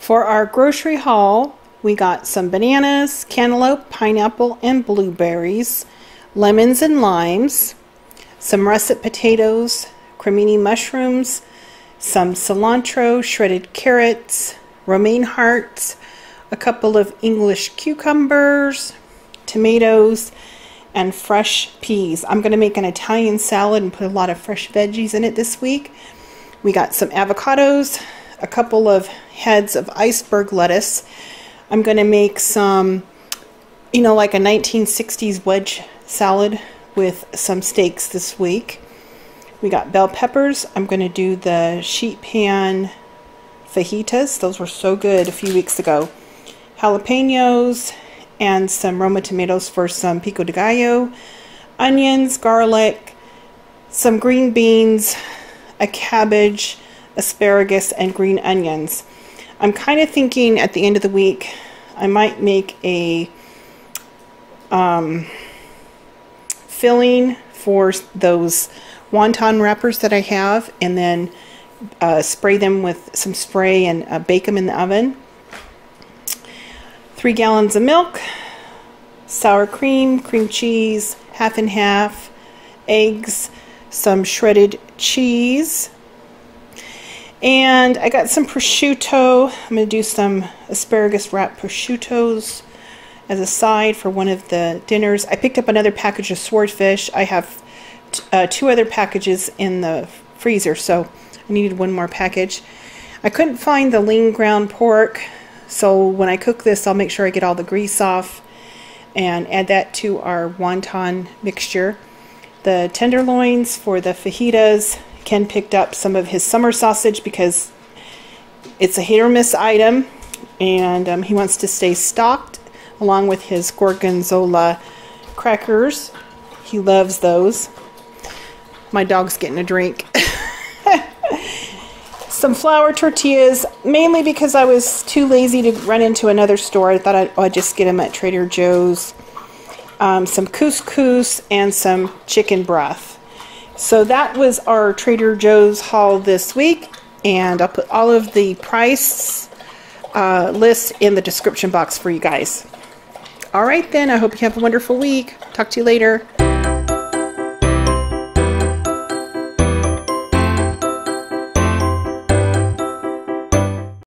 For our grocery haul, we got some bananas, cantaloupe, pineapple, and blueberries, lemons and limes, some russet potatoes, crimini mushrooms, some cilantro, shredded carrots, romaine hearts, a couple of English cucumbers, tomatoes, and fresh peas. I'm going to make an Italian salad and put a lot of fresh veggies in it this week. We got some avocados, a couple of heads of iceberg lettuce. I'm going to make some, like a 1960s wedge salad with some steaks this week. We got bell peppers. I'm going to do the sheet pan fajitas. Those were so good a few weeks ago. Jalapenos and some Roma tomatoes for some pico de gallo. Onions, garlic, some green beans, a cabbage, asparagus, and green onions. I'm kind of thinking at the end of the week I might make a filling for those wonton wrappers that I have, and then spray them with some spray and bake them in the oven. 3 gallons of milk, sour cream, cream cheese, half and half, eggs, some shredded cheese, and I got some prosciutto. I'm going to do some asparagus wrapped prosciuttos as a side for one of the dinners. I picked up another package of Swordfish. I have 2 other packages in the freezer, so I needed one more package. I couldn't find the lean ground pork, so when I cook this, I'll make sure I get all the grease off and add that to our wonton mixture. The tenderloins for the fajitas. Ken picked up some of his summer sausage because it's a hit or miss item, and he wants to stay stocked, along with his Gorgonzola Crackers. He loves those. My dog's getting a drink. Some flour tortillas, mainly because I was too lazy to run into another store. I thought I'd just get them at Trader Joe's. Some couscous and some chicken broth. So that was our Trader Joe's haul this week, and I'll put all of the price lists in the description box for you guys. All right then, I hope you have a wonderful week. Talk to you later.